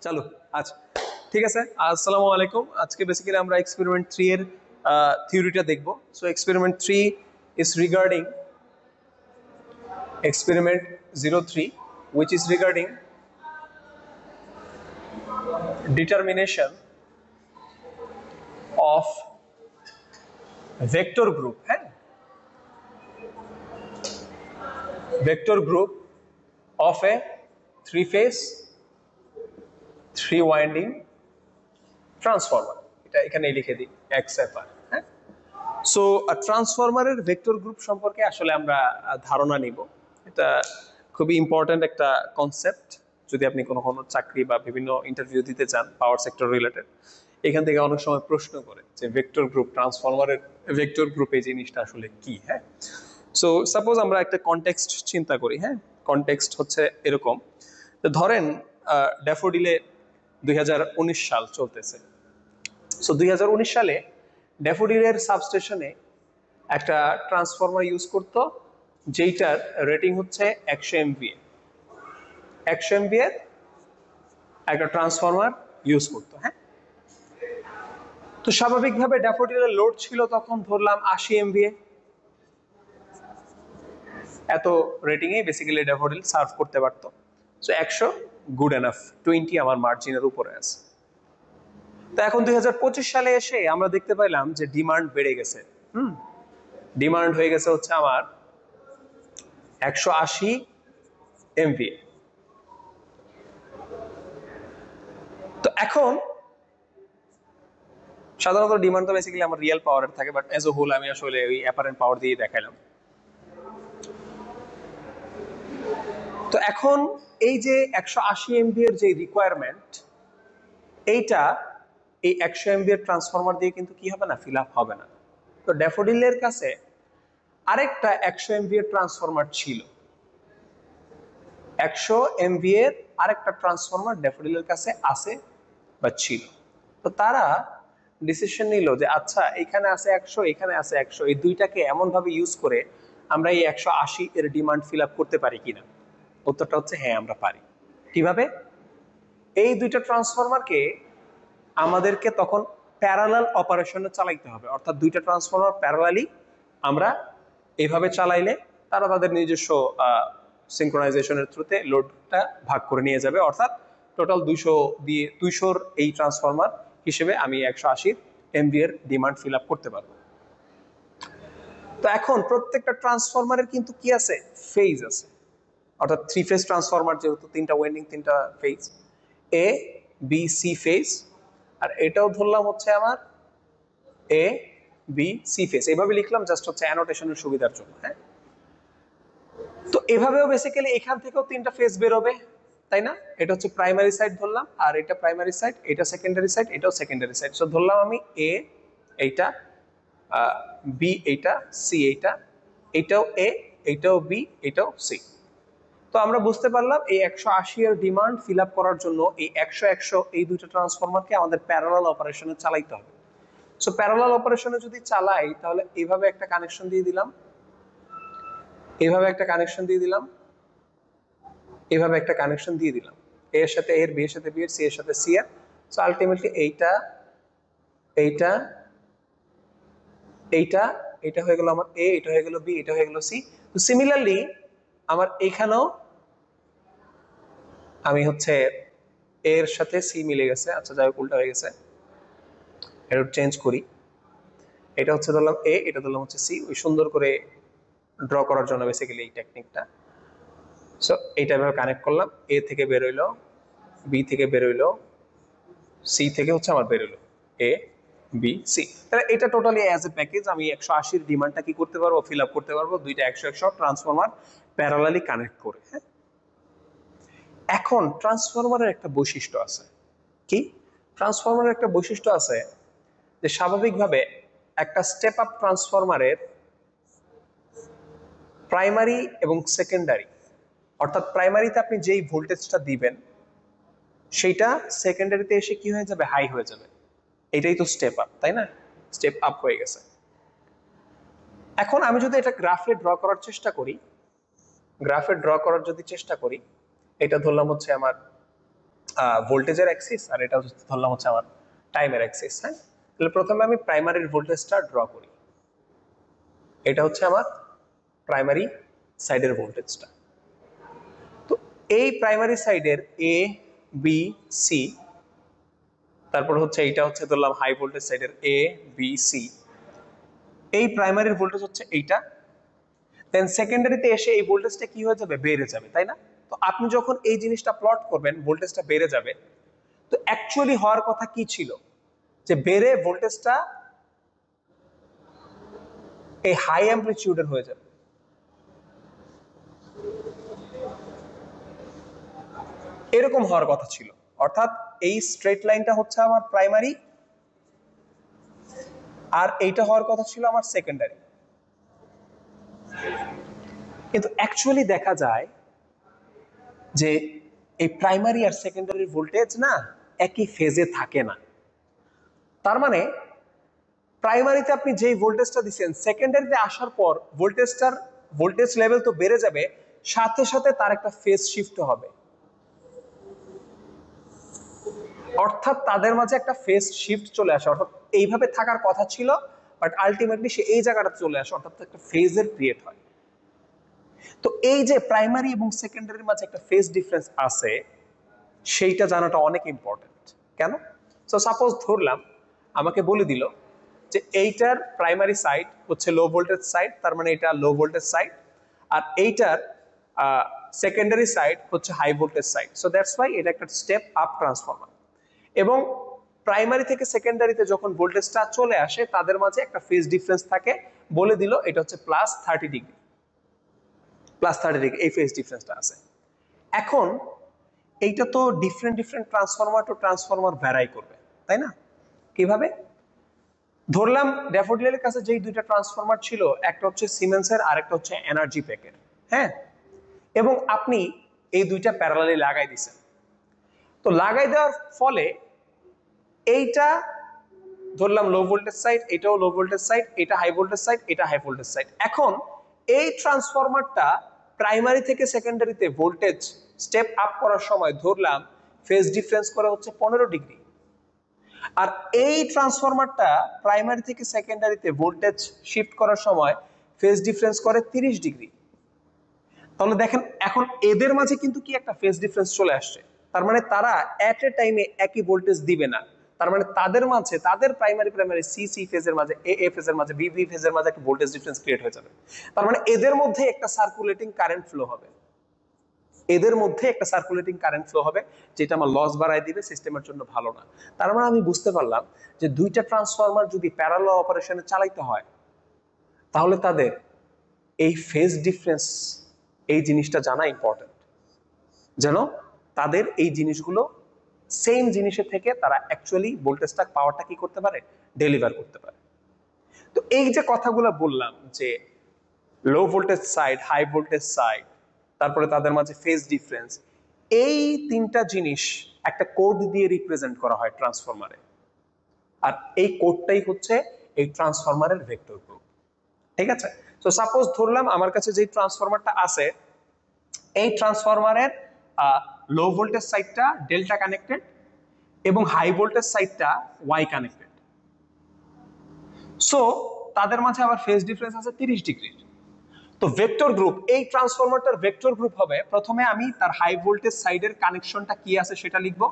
চলো আচ্ছা ঠিক আছে। আসসালামু আলাইকুম। আজকে বেসিক্যালি আমরা এক্সপেরিমেন্ট 3 এর থিওরিটা দেখব। So experiment 3 is regarding experiment 03 which is regarding determination of vector group, হ্যাঁ, vector group of a three phase three winding transformer. এটা এখানে লিখে দিই XFR। হ্যাঁ, সো ট্রান্সফরমারের ভেক্টর গ্রুপ সম্পর্কে আসলে আমরা ধারণা নিব। এটা খুবই ইম্পর্ট্যান্ট একটা কনসেপ্ট। যদি আপনি কোনো চাকরি বা বিভিন্ন ইন্টারভিউ দিতে চান পাওয়ার সেক্টর রিলেটেড, এখান থেকে অনেক সময় প্রশ্ন করে যে ভেক্টর গ্রুপ, ট্রান্সফরমারের ভেক্টর গ্রুপ এই জিনিসটা আসলে কি। হ্যাঁ, সো সাপোজ আমরা একটা কনটেক্সট চিন্তা করি। হ্যাঁ, কনটেক্সট হচ্ছে এরকম, ধরেন ড্যাফোডিলে 2019 সাল চলতেছে। সো 2019 সালে ড্যাফোডিলের সাবস্টেশনে একটা ট্রান্সফরমার ইউজ করতো যেইটার রেটিং হচ্ছে 100 MVA। 100 MVA একটা ট্রান্সফরমার ইউজ করতো। হ্যাঁ, তো স্বাভাবিকভাবে ড্যাফোডিলের লোড ছিল তখন ধরলাম 80 MVA। এত রেটিং এ বেসিক্যালি ড্যাফোডিল সার্ভ করতে পারতো। সো 100 গুড এনাফ, 20 আমার মার্জিনের উপরে আছে। তো এখন 2025 সালে এসে আমরা দেখতে পাইলাম যে ডিমান্ড বেড়ে গেছে। ডিমান্ড হয়ে গেছে হচ্ছে আমার 180 MVA। তো এখন সাধারণত ডিমান্ড তো বেসিক্যালি আমার রিয়েল পাওয়ারের থাকে, বাট এজ এ হোল আমি আসলে ওই অ্যাপারেন্ট পাওয়ার দিয়ে দেখাইলাম। তো এখন এই যে 180 MVA এর যে রিকোয়ারমেন্ট, এইটা এই 100 MVA ট্রান্সফরমার দিয়ে কিন্তু কি হবে না, ফিল আপ হবে না। তো ড্যাফোডিলের কাছে আরেকটা 100 MVA ট্রান্সফরমার ছিল। 100 MVA এর আরেকটা ট্রান্সফরমার ড্যাফোডিলের কাছে আছে বা ছিল। তো তারা ডিসিশন নিল যে আচ্ছা এখানে আছে 100, এখানে আছে 100, এই দুইটাকে এমন ভাবে ইউজ করে আমরা এই 180 এর ডিমান্ড ফিল আপ করতে পারি কিনা। উত্তরটা হচ্ছে হ্যাঁ, আমরা পারি। কিভাবে? এই দুইটা ট্রান্সফরমারকে আমাদেরকে তখন প্যারালাল অপারেশনে চালাইতে হবে, অর্থাৎ দুইটা ট্রান্সফরমার প্যারালালি আমরা এইভাবে চালাইলে তারা তাদের নিজস্ব সিনক্রোনাইজেশনের থ্রুতে লোডটা ভাগ করে নিয়ে যাবে। অর্থাৎ টোটাল 200 দিয়ে 200 এই ট্রান্সফরমার হিসেবে আমি 180 MVA এর ডিমান্ড ফিল আপ করতে পারবো। তো এখন প্রত্যেকটা ট্রান্সফরমারের কিন্তু কি আছে, ফেজ আছে। অর্থাৎ থ্রি ফেজ ট্রান্সফরমার, যেহেতু তিনটা ওয়েন্ডিং, তিনটা phase, A B C phase, আর এটাও ধরলাম হচ্ছে আমার এ বি সি ফেজ। এইভাবে লিখলাম জাস্ট হচ্ছে অ্যানোটেশনের সুবিধার জন্য। হ্যাঁ, তো এভাবেও বেসিক্যালি এখান থেকেও তিনটা ফেজ বেরোবে, তাই না? এটা হচ্ছে প্রাইমারি সাইড ধরলাম, আর এটা প্রাইমারি সাইড, এটা সেকেন্ডারি সাইড, এটাও সেকেন্ডারি সাইড। সো ধরলাম আমি এ এইটা, বি এইটা, সি এইটা, এটাও এ, এটাও বি, এটাও সি। তো আমরা বুঝতে পারলাম এই 180 এর ডিমান্ড ফিল আপ করার জন্য এই 100 এই দুইটা ট্রান্সফরমারকে আমাদের প্যারালাল অপারেশনে চালাইতে হবে। সো প্যারালাল অপারেশনে যদি চালাই তাহলে এইভাবে একটা কানেকশন দিয়ে দিলাম, এইভাবে একটা কানেকশন দিয়ে দিলাম, এইভাবে একটা কানেকশন দিয়ে দিলাম, এ এর সাথে এর, বি এর সাথে বি এর, সি এর সাথে সি এর। সো আলটিমেটলি এইটা এইটা এইটা এটা হয়ে গেল আমার এ, এটা হয়ে গেল বি, এটা হয়ে গেল সি। তো সিমিলারলি আমার এখানেও আমি হচ্ছে এর সাথে সি মিলে গেছে। আচ্ছা যাই হোক, উল্টা হয়ে গেছে, এটা চেঞ্জ করি। এটা হচ্ছে ধরলাম এ, এটা ধরলাম হচ্ছে সি, ওই সুন্দর করে ড্র করার জন্য বেসিক্যালি এই টেকনিকটা। সো এইটা এভাবে কানেক্ট করলাম, এ থেকে বের হইলো, বি থেকে বের হইলো, সি থেকে হচ্ছে আমার বের হইলো এ বি সি। তাহলে এটা টোটালি অ্যাজ এ প্যাকেজ আমি 180 এর ডিমান্ডটা কি করতে পারবো, ফিল আপ করতে পারবো দুইটা 100 ট্রান্সফরমার প্যারালালি কানেক্ট করে। হ্যাঁ, এখন ট্রান্সফরমারের একটা বৈশিষ্ট্য আছে। কি? ট্রান্সফরমারের একটা বৈশিষ্ট্য আছে যে স্বাভাবিকভাবে একটা স্টেপ আপ ট্রান্সফরমারের প্রাইমারি এবং সেকেন্ডারি, অর্থাৎ প্রাইমারিতে আপনি যেই ভোল্টেজটা দিবেন সেইটা সেকেন্ডারিতে এসে কি হয়ে যাবে, হাই হয়ে যাবে। এটাই তো স্টেপ আপ, তাই না? স্টেপ আপ হয়ে গেছে। এখন আমি যদি এটা গ্রাফে ড্র করার চেষ্টা করি, গ্রাফে ড্র করার যদি চেষ্টা করি, এটা ধরলাম হচ্ছে আমার ভোল্টেজের অ্যাক্সিস, আর এটা হচ্ছে ধরলাম হচ্ছে আমার টাইমের অ্যাক্সিস। হ্যাঁ, তাহলে প্রথমে আমি প্রাইমারির ভোল্টেজটা ড্র করি। এটা হচ্ছে আমার প্রাইমারি সাইডের ভোল্টেজটা। তো এই প্রাইমারি সাইডের এ বি সি, তারপর হচ্ছে এইটা হচ্ছে ধরলাম হাই ভোল্টেজ সাইডের এ বি সি, এই প্রাইমারির ভোল্টেজ হচ্ছে এইটা। দেন সেকেন্ডারিতে এসে এই ভোল্টেজটা কি হয়ে যাবে, বেড়ে যাবে, তাই না? তো আপনি যখন এই জিনিসটা প্লট করবেন, ভোল্টেজটা বেড়ে যাবে। তো অ্যাকচুয়ালি হওয়ার কথা কি ছিল, যে বেড়ে ভোল্টেজটা এই হাই অ্যামপ্লিটিউডের হয়ে যাবে। এরকম হওয়ার কথা ছিল, অর্থাৎ এই স্ট্রেট লাইনটা হচ্ছে আমার প্রাইমারি, আর এইটা হওয়ার কথা ছিল আমার সেকেন্ডারি। কিন্তু অ্যাকচুয়ালি দেখা যায় যে এই প্রাইমারি আর সেকেন্ডারির ভোল্টেজ না একই ফেজে থাকে না। তার মানে প্রাইমারিতে আপনি যেই ভোল্টেজটা দিচ্ছেন, সেকেন্ডারিতে আসার পর ভোল্টেজ লেভেল তো বেড়ে যাবে, সাথে সাথে তার একটা ফেজ শিফট হবে। অর্থাৎ তাদের মাঝে একটা ফেজ শিফট চলে আসে, অর্থাৎ এইভাবে থাকার কথা ছিল, বাট আলটিমেটলি সে এই জায়গাটা চলে আসে, অর্থাৎ একটা ফেজের ক্রিয়েট হয়। তো এই যে প্রাইমারি এবং সেকেন্ডারির মাঝে একটা ফেজ ডিফারেন্স আছে, সেইটা জানাটা অনেক ইম্পর্টেন্ট। কেন? সো সাপোজ ধরলাম আমাকে বলে দিল যে এইটার প্রাইমারি সাইড হচ্ছে লো ভোল্টেজ সাইড, তার মানে এটা লো ভোল্টেজ সাইড, আর এইটার সেকেন্ডারি সাইড হচ্ছে high voltage side. So that's why এটা একটা স্টেপ আপ ট্রান্সফরমার। এবং প্রাইমারি থেকে সেকেন্ডারিতে যখন ভোল্টেজটা চলে আসে, তাদের মাঝে একটা ফেজ ডিফারেন্স থাকে, বলে দিল এটা হচ্ছে +30 ডিগ্রি, +30 ডিগ্রি এই ফেজ ডিফারেন্সটা আছে। এখন এইটা তো ডিফারেন্ট ট্রান্সফরমার টু ট্রান্সফরমার ভ্যারাই করবে, তাই না? কিভাবে? ধরলাম ড্যাফোডিলের কাছে যেই দুইটা ট্রান্সফরমার ছিল, একটা হচ্ছে সিমেন্সের আর একটা হচ্ছে এনার্জি প্যাকের। হ্যাঁ, এবং আপনি এই দুইটা প্যারালালি লাগাই দিছেন। তো লাগাই দেওয়ার ফলে এইটা ধরলাম লো ভোল্টেজ সাইড, এটাও লো ভোল্টেজ সাইড, এটা হাই ভোল্টেজ সাইড, এটা হাই ভোল্টেজ সাইড। এখন এই ট্রান্সফরমারটা প্রাইমারি থেকে সেকেন্ডারিতে ভোল্টেজ স্টেপ আপ করার সময় ধরলাম ফেজ ডিফারেন্স করে হচ্ছে 15 ডিগ্রি, আর এই ট্রান্সফরমারটা প্রাইমারি থেকে সেকেন্ডারিতে ভোল্টেজ শিফট করার সময় ফেজ ডিফারেন্স করে 30 ডিগ্রি। তাহলে দেখেন এখন এদের মাঝে কিন্তু কি একটা ফেজ ডিফারেন্স চলে আসছে, তার মানে তারা এট এ টাইমে একই ভোল্টেজ দিবে না। তার মানে তাদের মাঝে, তাদের প্রাইমারি সি ফেজের মাঝে, এ ফেজের মাঝে, বি ফেজের মাঝে একটা ভোল্টেজ ডিফারেন্স ক্রিয়েট হয়ে যাবে। তার মানে এদের মধ্যে একটা সার্কুলেটিং কারেন্ট ফ্লো হবে, যেটা আমার লস বাড়ায় দিবে, সিস্টেমের জন্য ভালো না। তার মানে আমি বুঝতে পারলাম যে দুইটা ট্রান্সফরমার যদি প্যারালাল অপারেশনে চালাইতে হয়, তাহলে তাদের এই ফেজ ডিফারেন্স, এই জিনিসটা জানা ইম্পর্টেন্ট, যেন তাদের এই জিনিসগুলো সেম জিনিসের থেকে তারা অ্যাকচুয়ালি ভোল্টেজটা পাওয়ারটা কি করতে পারে, ডেলিভার করতে পারে। তো এই যে কথাগুলো বললাম যে low voltage side, high voltage side, তারপরে তাদের মাঝে ফেজ ডিফারেন্স, এই তিনটা জিনিস একটা কোড দিয়ে রিপ্রেজেন্ট করা হয় ট্রান্সফরমারে, আর এই কোডটাই হচ্ছে এই ট্রান্সফরমারের ভেক্টর গ্রুপ। ঠিক আছে? তো সাপোজ ধরলাম আমার কাছে যে ট্রান্সফরমারটা আছে, এই ট্রান্সফরমারের লো ভোল্টেজ সাইডটা ডেল্টা কানেক্টেড এবং হাই ভোল্টেজ সাইডটা ওয়াই কানেক্টেড। সো তাদের মাঝে আবার ফেজ ডিফারেন্স আছে 30 ডিগ্রির। তো ভেক্টর গ্রুপ, এই ট্রান্সফরমারটার ভেক্টর গ্রুপ হবে, প্রথমে আমি তার হাই ভোল্টেজ সাইডের কানেকশনটা কি আছে সেটা লিখবো,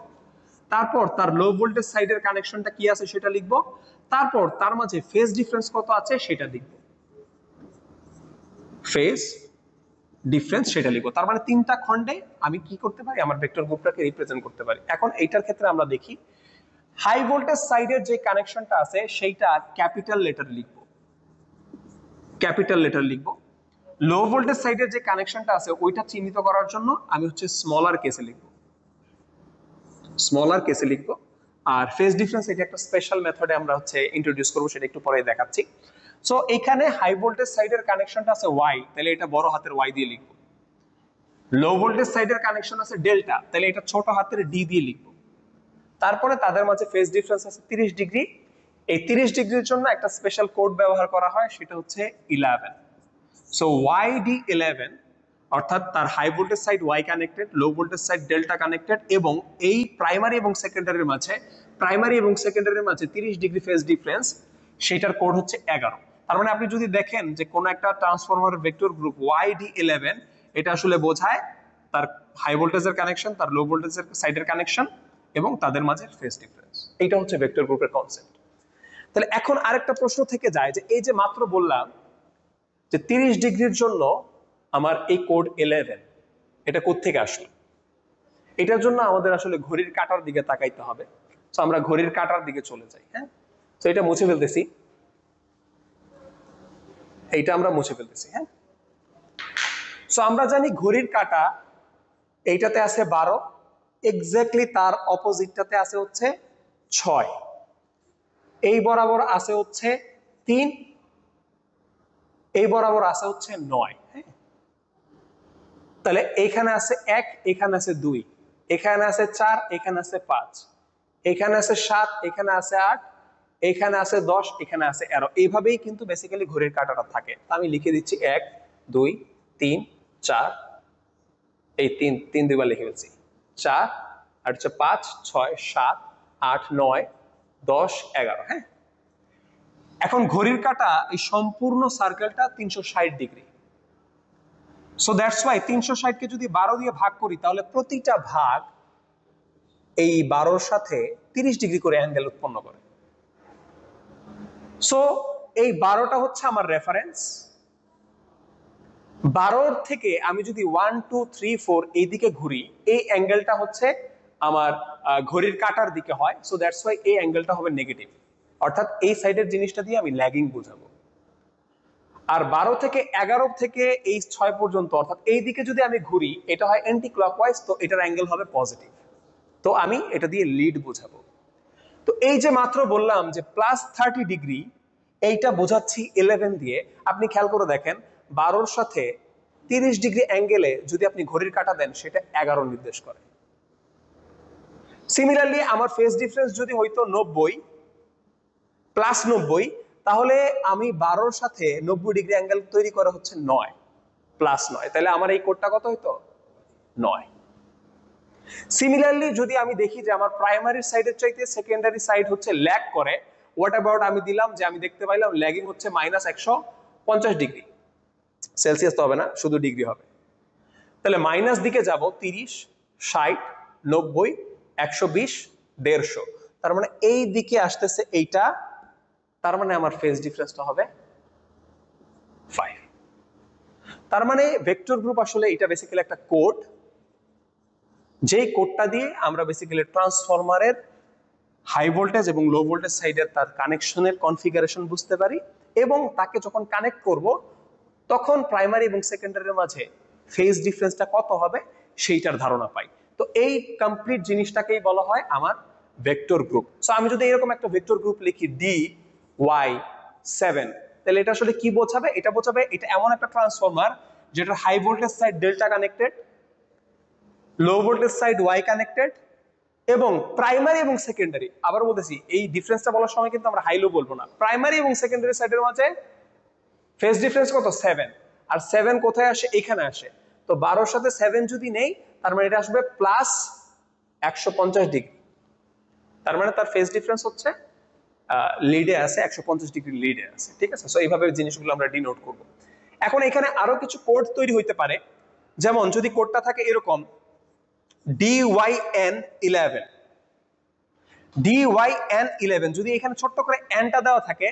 তারপর তার লো ভোল্টেজ সাইডের কানেকশনটা কি আছে সেটা লিখবো, তারপর তার মাঝে ফেজ ডিফারেন্স কত আছে সেটা লিখবো, ফেজ ডিফারেন্স সেটা লিখবো। তার মানে তিনটা খণ্ডে আমি কি করতে পারি, আমার ভেক্টর গ্রুপটাকে রিপ্রেজেন্ট করতে পারি। এখন এইটার ক্ষেত্রে আমরা দেখি হাই ভোল্টেজ সাইডের যে কানেকশনটা আছে সেইটা ক্যাপিটাল লেটার লিখবো, লো ভোল্টেজ সাইডের যে কানেকশনটা আছে ওইটা চিহ্নিত করার জন্য আমি হচ্ছে স্মলার কেসে লিখবো। আর ফেজ ডিফারেন্স এটা একটা স্পেশাল মেথডে আমরা হচ্ছে ইন্ট্রোডিউস করবো, সেটা একটু পরে দেখাচ্ছি। সো এখানে হাই ভোল্টেজ সাইডের কানেকশনটা আছে ওয়াই, তাহলে এটা বড় হাতের ওয়াই দিয়ে লিখবো। লো ভোল্টেজ সাইডের কানেকশন আছে ডেল্টা, তাহলে এটা ছোট হাতের ডি দিয়ে লিখবো। তারপরে তাদের মাঝে ফেজ ডিফারেন্স আছে 30 ডিগ্রি। এই 30 ডিগ্রির জন্য একটা স্পেশাল কোড ব্যবহার করা হয়, সেটা হচ্ছে 11। সো YD11 অর্থাৎ তার high voltage side Y connected, low voltage side delta connected, এবং এই প্রাইমারি এবং সেকেন্ডারির মাঝে 30 ডিগ্রি ফেজ ডিফারেন্স, সেটার কোড হচ্ছে 11। তার মানে আপনি যদি দেখেন যে কোন একটা ট্রান্সফরমার ভেক্টর গ্রুপ YD11, এটা আসলে বোঝায় তার হাই ভোল্টেজের কানেকশন, তার লো ভোল্টেজের সাইডের কানেকশন এবং তাদের মাঝে ফেজ ডিফারেন্স। এইটা হচ্ছে ভেক্টর গ্রুপের কনসেপ্ট। তাহলে এখন আরেকটা প্রশ্ন থেকে যায় যে এই যে মাত্র বললাম যে 30 ডিগ্রির জন্য আমার এই কোড 11, এটা কোত্থেকে আসলো? এটার জন্য আমাদের আসলে ঘড়ির কাঁটার দিকে তাকাইতে হবে। তো আমরা ঘড়ির কাঁটার দিকে চলে যাই। হ্যাঁ, তো এটা মুছে ফেলতেছি, এইটা আমরা মুছে ফেলতেছি। হ্যাঁ, সো আমরা জানি ঘড়ির কাঁটা এইটাতে আছে 12, এক্স্যাক্টলি তার অপোজিটটাতে আছে হচ্ছে 6, এই বরাবর আছে হচ্ছে 3, এই বরাবর আছে হচ্ছে 9। হ্যাঁ, তাহলে এইখানে আছে 1, এখানে আছে 2, এখানে আছে 4, এখানে আছে 5, এখানে আছে 7, এখানে আছে 8, এখানে আছে 10, এখানে আছে 11। এইভাবেই কিন্তু বেসিক্যালি ঘড়ির কাঁটাটা থাকে। আমি লিখে দিচ্ছি 1 2 3 4, এই 3 দুইবার লিখে ফেলছি, 4 আর হচ্ছে 5 6 7 8 9 10 11। হ্যাঁ, এখন ঘড়ির কাঁটা এই সম্পূর্ণ সার্কেলটা 360 ডিগ্রি। সো দ্যাটস ওয়াই 360 কে যদি 12 দিয়ে ভাগ করি তাহলে প্রতিটা ভাগ এই 12-র সাথে 30 ডিগ্রি করে অ্যাঙ্গেল উৎপন্ন করে। সো এই 12টা হচ্ছে আমার রেফারেন্স। 12 থেকে আমি যদি 1 2 3 4 এই দিকে ঘুরি, এই অ্যাঙ্গেলটা হচ্ছে আমার ঘড়ির কাঁটার দিকে হয়। সো দ্যাটস ওয়াই এই অ্যাঙ্গেলটা হবে নেগেটিভ, অর্থাৎ এই সাইডের জিনিসটা দিয়ে আমি ল্যাগিং বোঝাবো। আর 12 থেকে 11 থেকে এই 6 পর্যন্ত, অর্থাৎ এই দিকে যদি আমি ঘুরি, এটা হয় অ্যান্টি ক্লকওয়াইজ, তো এটার অ্যাঙ্গেল হবে পজিটিভ, তো আমি এটা দিয়ে লিড বোঝাবো। তো এই যে মাত্র বললাম যে +30 ডিগ্রি, এইটা বোঝাচ্ছি 11 দিয়ে। আপনি খেয়াল করে দেখেন 12-র সাথে 30 ডিগ্রি অ্যাঙ্গেলে যদি আপনি ঘড়ির কাঁটা দেন, সেটা 11 নির্দেশ করে। সিমিলারলি আমার ফেজ ডিফারেন্স যদি হইতো 90 +90, তাহলে আমি 12-র সাথে 90 ডিগ্রি অ্যাঙ্গেল তৈরি করা হচ্ছে 9 +9, তাহলে আমার এই কোডটা কত হইতো? 9। সিমিলারলি যদি আমি দেখি যে আমার প্রাইমারি সাইডের চাইতে সেকেন্ডারি সাইড হচ্ছে ল্যাগ করে, হোয়াট অ্যাবাউট আমি দিলাম যে আমি দেখতে পাইলাম ল্যাগিং হচ্ছে -150 ডিগ্রি, সেলসিয়াস তো হবে না, শুধু ডিগ্রি হবে। তাহলে মাইনাস দিকে যাব 30 60 90 120 150, তার মানে এই দিকে আসতেছে এইটা, তার মানে আমার ফেজ ডিফারেন্সটা হবে 5। তার মানে ভেক্টর গ্রুপ আসলে এটা বেসিক্যালি একটা কোড, যেই কোডটা দিয়ে আমরা বেসিক্যালি ট্রান্সফরমারের হাই ভোল্টেজ এবং লো ভোল্টেজ সাইডের তার কানেকশনের কনফিগারেশন বুঝতে পারি, এবং তাকে যখন কানেক্ট করব তখন প্রাইমারি এবং সেকেন্ডারির মাঝে ফেজ ডিফারেন্সটা কত হবে সেইটার ধারণা পাই। তো এই কমপ্লিট জিনিসটাকেই বলা হয় আমার ভেক্টর গ্রুপ। সো আমি যদি এরকম একটা ভেক্টর গ্রুপ লিখি DY7, তাহলে এটা আসলে কি বোঝাবে? এটা বোঝাবে এটা এমন একটা ট্রান্সফরমার যেটা high voltage side delta connected, low voltage side Y connected, এবং প্রাইমারি এবং সেকেন্ডারি, আবার বলতেছি এই ডিফারেন্সটা বলার সময় কিন্তু আমরা হাই লো বলবো না, প্রাইমারি এবং সেকেন্ডারি সাইডের মাঝে ফেজ ডিফারেন্স কত? 7। আর 7 কোথায় আসে? এখানে আসে। তো 12-র সাথে 7 যদি নেই, তার মানে এটা আসবে +150 ডিগ্রি, তার মানে তার ফেজ ডিফারেন্স হচ্ছে লিডে আছে, 150 ডিগ্রি লিডে আছে। ঠিক আছে, সো এইভাবে জিনিসগুলো আমরা ডিনোট করব। এখন এখানে আরো কিছু কোড তৈরি হইতে পারে, যেমন যদি কোডটা থাকে এরকম DYN11, DYN11, যদি এখানে ছোট্ট করে এনটা দেওয়া থাকে,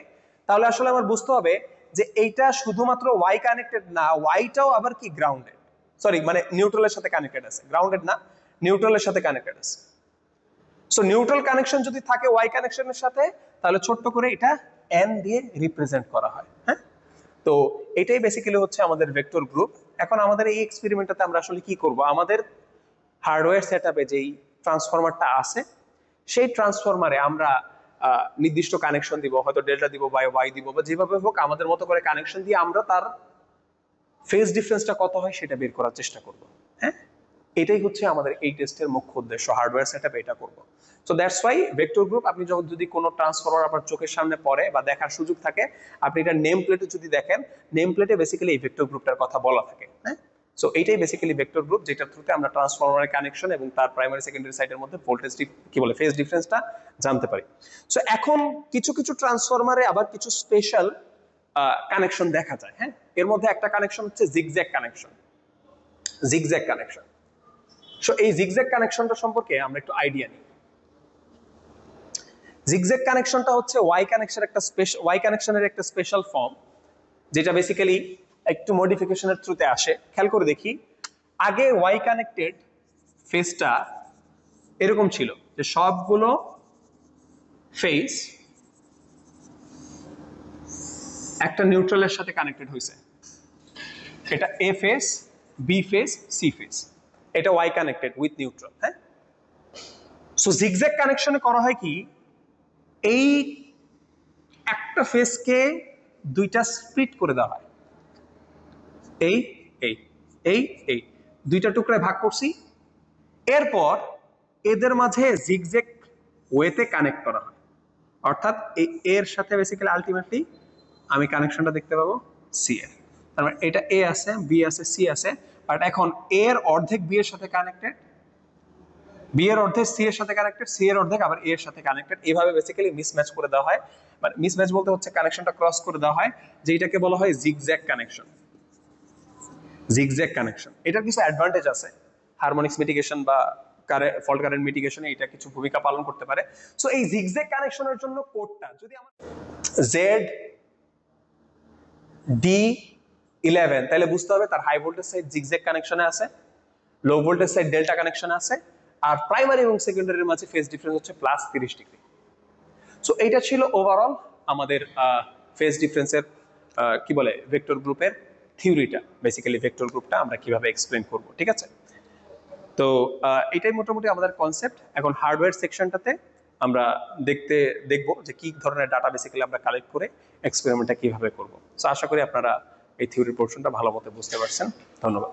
তাহলে আসলে আমার বুঝতে হবে যে এইটা শুধুমাত্র ওয়াই কানেক্টেড না, ওয়াইটাও আবার কি গ্রাউন্ডেড, সরি মানে নিউট্রালের সাথে কানেক্টেড আছে, গ্রাউন্ডেড না, নিউট্রালের সাথে কানেক্টেড আছে। সো নিউট্রাল কানেকশন যদি থাকে ওয়াই কানেকশনের সাথে, তাহলে ছোট্ট করে এটা এন দিয়ে রিপ্রেজেন্ট করা হয়। হ্যাঁ, তো এটাই বেসিক্যালি হচ্ছে আমাদের ভেক্টর গ্রুপ। এখন আমাদের এই এক্সপেরিমেন্টটাতে আমরা আসলে কি করব? আমাদের হার্ডওয়্যার সেটআপে যেই ট্রান্সফরমারটা আছে, সেই ট্রান্সফরমারে আমরা নির্দিষ্ট কানেকশন দিব, হয়তো ডেল্টা দিব বা ওয়াই দিব, বা যেভাবে হোক আমাদের মতো করে কানেকশন দিয়ে আমরা তার ফেজ ডিফারেন্সটা কত হয় সেটা বের করার চেষ্টা করব। হ্যাঁ, এটাই হচ্ছে আমাদের এই টেস্টের মুখ্য উদ্দেশ্য, হার্ডওয়্যার সেটআপে এটা করব। So that's Y vector group, আপনি যদি কোনো ট্রান্সফরমার আপনার চোখের সামনে পড়ে বা দেখার সুযোগ থাকে, আপনি এটা নেম প্লেটে যদি দেখেন, নেম প্লেটে বেসিক্যালি এই ভেক্টর গ্রুপটার কথা বলা থাকে। হ্যাঁ, সো এইটাই বেসিক্যালি ভেক্টর গ্রুপ, যেটার থ্রুতে আমরা ট্রান্সফরমারের কানেকশন এবং তার প্রাইমারি সেকেন্ডারি সাইডের মধ্যে ভোল্টেজ কি বলে ফেজ ডিফারেন্সটা জানতে পারি। সো এখন কিছু কিছু ট্রান্সফরমারে আবার কিছু স্পেশাল কানেকশন দেখা যায়। হ্যাঁ, এর মধ্যে একটা কানেকশন হচ্ছে zigzag connection. Zigzag connection, so এই জিগজ্যাগ কানেকশনটা সম্পর্কে আমরা একটু আইডিয়া নিই। জিগজ্যাগ কানেকশনটা হচ্ছে ওয়াই কানেকশনের একটা স্পেশাল ফর্ম, যেটা বেসিক্যালি একটু মডিফিকেশনের থ্রুতে আসে। খেয়াল করে দেখি, আগে ওয়াই কানেক্টেড ফেজটা এরকম ছিল যে সবগুলো ফেজ একটা নিউট্রালের সাথে কানেক্টেড হয়েছে। এটা A phase, B phase, C phase, এটা ওয়াই কানেক্টেড উইথ নিউট্রাল। হ্যাঁ, সো জিগজ্যাগ কানেকশনে করা হয় কি, এই একটা ফেজকে দুইটা স্প্লিট করে দেওয়া হয়। এই এই এই এই দুইটা টুকরায় ভাগ করছি, এরপর এদের মাঝে জিগজ্যাগ ওয়েতে কানেক্ট করা হয়। অর্থাৎ এই এর সাথে বেসিক্যালি আলটিমেটলি আমি কানেকশনটা দেখতে পাবো সি এর। তার মানে এটা এ আছে, বি আছে, সি আছে, বাট এখন এ এর অর্ধেক বি এর সাথে কানেক্টেড, বি এর অর্ধেক সি এর সাথে কানেক্টেড, সি এর অর্ধেক আবার এ এর সাথে কানেক্টেড। এইভাবে বেসিক্যালি মিসম্যাচ করে দেওয়া হয়। মানে মিসম্যাচ বলতে হচ্ছে কানেকশনটা ক্রস করে দেওয়া হয়, যেটাকে বলা হয় জিগজ্যাগ কানেকশন। জিগজ্যাগ কানেকশন, এটার কিছু অ্যাডভান্টেজ আছে, হারমোনিক্স মিটিগেশন বা ফল্ট কারেন্ট মিটিগেশনে এটা কিছু ভূমিকা পালন করতে পারে। সো এই জিগজ্যাগ কানেকশনের জন্য কোডটা যদি আমরা ZD11, তাহলে বুঝতে হবে তার হাই ভোল্টেজ সাইড জিগজ্যাগ কানেকশনে আছে, লো ভোল্টেজ সাইড ডেল্টা কানেকশনে আছে, আর প্রাইমারি এবং সেকেন্ডারির মাঝে ফেজ ডিফারেন্স হচ্ছে +30 ডিগ্রি। সো এইটা ছিল ওভারঅল আমাদের ফেজ ডিফারেন্সের কি বলে ভেক্টর গ্রুপের থিওরিটা, বেসিক্যালি ভেক্টর গ্রুপটা আমরা কিভাবে এক্সপ্লেন করব। ঠিক আছে, তো এটাই মোটামুটি আমাদের কনসেপ্ট। এখন হার্ডওয়্যার সেকশনটাতে আমরা দেখবো যে কি ধরনের ডাটা বেসিক্যালি আমরা কালেক্ট করে এক্সপেরিমেন্টটা কিভাবে করব। সো আশা করি আপনারা এই থিওরি পোর্শনটা ভালো মতো বুঝতে পারছেন। ধন্যবাদ।